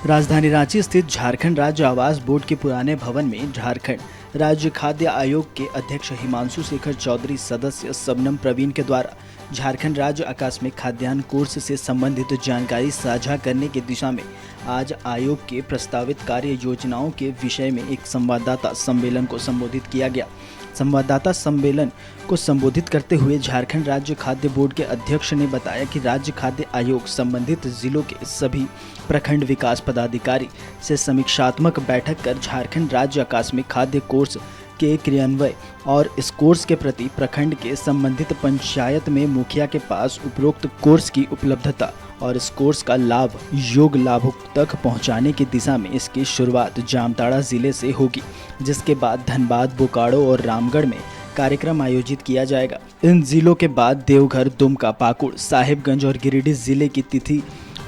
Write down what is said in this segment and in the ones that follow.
राजधानी रांची स्थित झारखंड राज्य आवास बोर्ड के पुराने भवन में झारखंड राज्य खाद्य आयोग के अध्यक्ष हिमांशु शेखर चौधरी, सदस्य सबनम प्रवीण के द्वारा झारखंड राज्य आकस्मिक खाद्यान्न कोर्स से संबंधित जानकारी साझा करने की दिशा में आज आयोग के प्रस्तावित कार्य योजनाओं के विषय में एक संवाददाता सम्मेलन को संबोधित किया गया। संवाददाता सम्मेलन को संबोधित करते हुए झारखंड राज्य खाद्य बोर्ड के अध्यक्ष ने बताया कि राज्य खाद्य आयोग संबंधित जिलों के सभी प्रखंड विकास पदाधिकारी से समीक्षात्मक बैठक कर झारखंड राज्य आकस्मिक खाद्य कोर्स के क्रियान्वयन और इस कोर्स के प्रति प्रखंड के संबंधित पंचायत में मुखिया के पास उपरोक्त कोर्स की उपलब्धता और इस कोर्स का लाभ योग्य लाभुक तक पहुंचाने की दिशा में इसकी शुरुआत जामताड़ा जिले से होगी, जिसके बाद धनबाद, बोकारो और रामगढ़ में कार्यक्रम आयोजित किया जाएगा। इन जिलों के बाद देवघर, दुमका, पाकुड़, साहिबगंज और गिरिडीह जिले की तिथि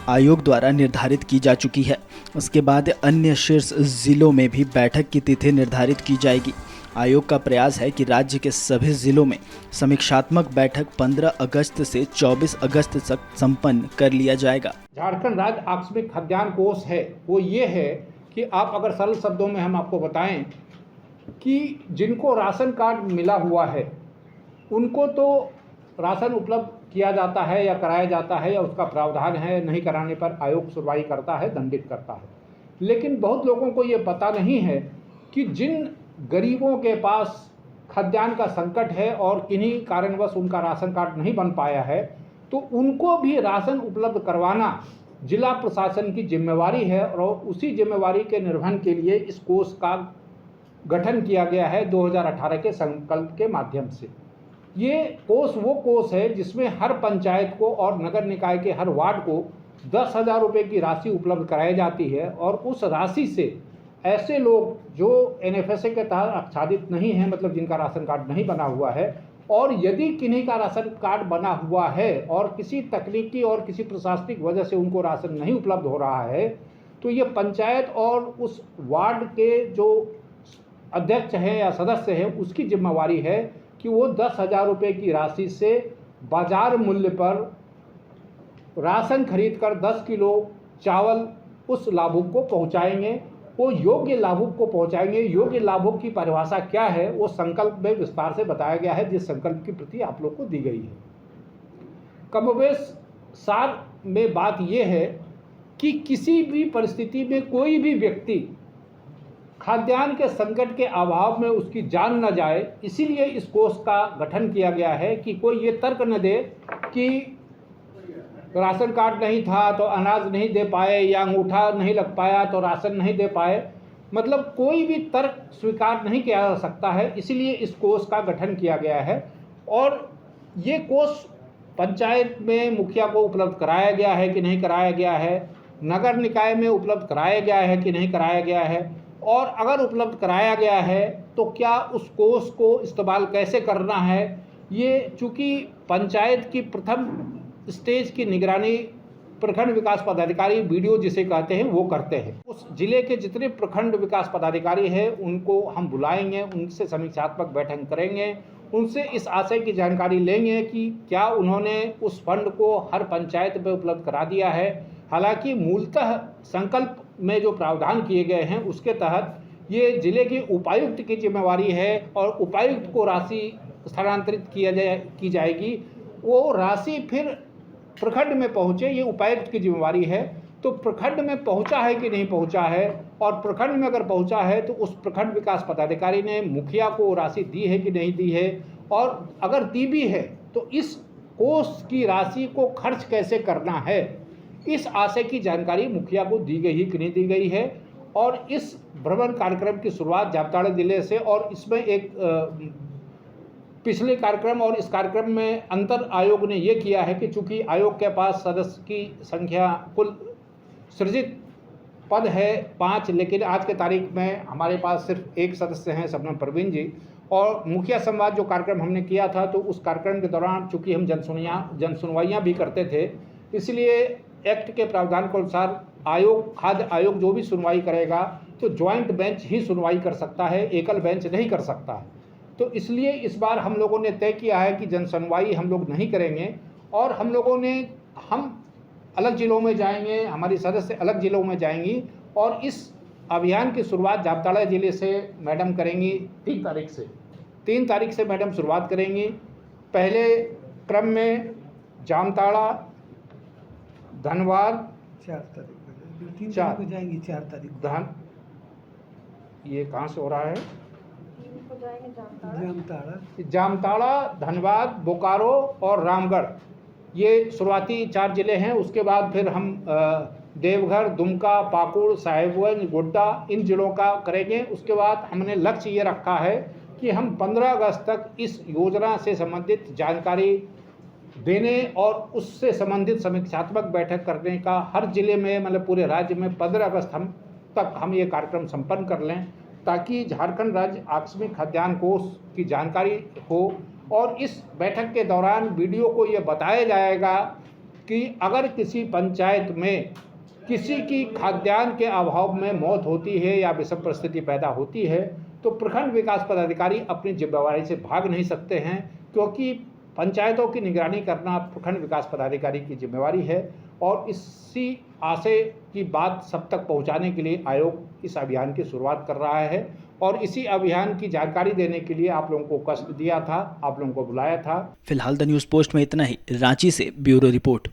आयोग द्वारा निर्धारित की जा चुकी है। उसके बाद अन्य शीर्ष जिलों में भी बैठक की तिथि निर्धारित की जाएगी। आयोग का प्रयास है कि राज्य के सभी जिलों में समीक्षात्मक बैठक 15 अगस्त से 24 अगस्त तक संपन्न कर लिया जाएगा। झारखंड राज्य आकस्मिक खाद्यान्न कोष है वो ये है कि आप अगर सरल शब्दों में हम आपको बताएं कि जिनको राशन कार्ड मिला हुआ है उनको तो राशन उपलब्ध किया जाता है या कराया जाता है या उसका प्रावधान है, नहीं कराने पर आयोग सुनवाई करता है, दंडित करता है। लेकिन बहुत लोगों को ये पता नहीं है कि जिन गरीबों के पास खाद्यान्न का संकट है और किन्हीं कारणवश उनका राशन कार्ड नहीं बन पाया है, तो उनको भी राशन उपलब्ध करवाना जिला प्रशासन की जिम्मेवारी है और उसी जिम्मेवारी के निर्वहन के लिए इस कोष का गठन किया गया है 2018 के संकल्प के माध्यम से। ये कोष वो कोष है जिसमें हर पंचायत को और नगर निकाय के हर वार्ड को 10,000 रुपये की राशि उपलब्ध कराई जाती है और उस राशि से ऐसे लोग जो NFSA के तहत आच्छादित नहीं हैं, मतलब जिनका राशन कार्ड नहीं बना हुआ है, और यदि किन्हीं का राशन कार्ड बना हुआ है और किसी तकनीकी और किसी प्रशासनिक वजह से उनको राशन नहीं उपलब्ध हो रहा है, तो ये पंचायत और उस वार्ड के जो अध्यक्ष हैं या सदस्य हैं उसकी जिम्मेवारी है कि वो 10,000 रुपये की राशि से बाजार मूल्य पर राशन खरीद कर 10 किलो चावल उस लाभुक को पहुंचाएंगे। वो योग्य लाभुक को पहुंचाएंगे। योग्य लाभुक की परिभाषा क्या है वो संकल्प में विस्तार से बताया गया है, जिस संकल्प की प्रति आप लोग को दी गई है। कमोबेश सार में बात यह है कि किसी भी परिस्थिति में कोई भी व्यक्ति खाद्यान्न के संकट के अभाव में उसकी जान न जाए, इसीलिए इस कोष का गठन किया गया है कि कोई ये तर्क न दे कि राशन कार्ड नहीं था तो अनाज नहीं दे पाए या अंगूठा नहीं लग पाया तो राशन नहीं दे पाए, मतलब कोई भी तर्क स्वीकार नहीं किया जा सकता है। इसीलिए इस कोष का गठन किया गया है और ये कोष पंचायत में मुखिया को उपलब्ध कराया गया है कि नहीं कराया गया है, नगर निकाय में उपलब्ध कराया गया है कि नहीं कराया गया है, और अगर उपलब्ध कराया गया है तो क्या उस कोष को इस्तेमाल कैसे करना है। ये चूँकि पंचायत की प्रथम स्टेज की निगरानी प्रखंड विकास पदाधिकारी BDO जिसे कहते हैं वो करते हैं। उस जिले के जितने प्रखंड विकास पदाधिकारी हैं उनको हम बुलाएंगे, उनसे समीक्षात्मक बैठक करेंगे, उनसे इस आशय की जानकारी लेंगे कि क्या उन्होंने उस फंड को हर पंचायत में उपलब्ध करा दिया है। हालांकि मूलतः संकल्प में जो प्रावधान किए गए हैं उसके तहत ये जिले के उपायुक्त की जिम्मेवारी है और उपायुक्त को राशि स्थानांतरित की जाएगी। वो राशि फिर प्रखंड में पहुँचे, ये उपायुक्त की जिम्मेवारी है। तो प्रखंड में पहुँचा है कि नहीं पहुँचा है, और प्रखंड में अगर पहुँचा है तो उस प्रखंड विकास पदाधिकारी ने मुखिया को राशि दी है कि नहीं दी है, और अगर दी भी है तो इस कोष की राशि को खर्च कैसे करना है, इस आशय की जानकारी मुखिया को दी गई कि नहीं दी गई है। और इस भ्रमण कार्यक्रम की शुरुआत जामताड़ा जिले से, और इसमें एक पिछले कार्यक्रम और इस कार्यक्रम में अंतर आयोग ने ये किया है कि चूंकि आयोग के पास सदस्य की संख्या कुल सृजित पद है 5, लेकिन आज के तारीख में हमारे पास सिर्फ एक सदस्य हैं, सबनम प्रवीण जी। और मुखिया संवाद जो कार्यक्रम हमने किया था, तो उस कार्यक्रम के दौरान चूँकि हम जन सुनवाइयाँ भी करते थे, इसलिए एक्ट के प्रावधान के अनुसार खाद्य आयोग जो भी सुनवाई करेगा तो ज्वाइंट बेंच ही सुनवाई कर सकता है, एकल बेंच नहीं कर सकता है। तो इसलिए इस बार हम लोगों ने तय किया है कि जन सुनवाई हम लोग नहीं करेंगे, और हम अलग ज़िलों में जाएंगे, हमारी सदस्य अलग ज़िलों में जाएंगी और इस अभियान की शुरुआत जामताड़ा ज़िले से मैडम करेंगी 3 तारीख से। 3 तारीख से मैडम शुरुआत करेंगी। पहले क्रम में जामताड़ा, धनबाद, 4 तारीख को 3 चार। तारीख को जाएंगी, 4 तारीख को धन ये कहाँ से हो रहा है? जामताड़ा, धनबाद, बोकारो और रामगढ़, ये शुरुआती 4 ज़िले हैं। उसके बाद फिर हम देवघर, दुमका, पाकुड़, साहिबगंज, गोड्डा इन ज़िलों का करेंगे। उसके बाद हमने लक्ष्य ये रखा है कि हम 15 अगस्त तक इस योजना से संबंधित जानकारी देने और उससे संबंधित समीक्षात्मक बैठक करने का हर ज़िले में, मतलब पूरे राज्य में 15 अगस्त तक हम ये कार्यक्रम संपन्न कर लें, ताकि झारखंड राज्य आकस्मिक खाद्यान्न कोष की जानकारी हो। और इस बैठक के दौरान वीडियो को ये बताया जाएगा कि अगर किसी पंचायत में किसी की खाद्यान्न के अभाव में मौत होती है या विषम परिस्थिति पैदा होती है, तो प्रखंड विकास पदाधिकारी अपनी जिम्मेवारी से भाग नहीं सकते हैं, क्योंकि पंचायतों की निगरानी करना प्रखंड विकास पदाधिकारी की जिम्मेवारी है। और इसी आशय की बात सब तक पहुंचाने के लिए आयोग इस अभियान की शुरुआत कर रहा है और इसी अभियान की जानकारी देने के लिए आप लोगों को कष्ट दिया था, आप लोगों को बुलाया था। फिलहाल द न्यूज़ पोस्ट में इतना ही। रांची से ब्यूरो रिपोर्ट।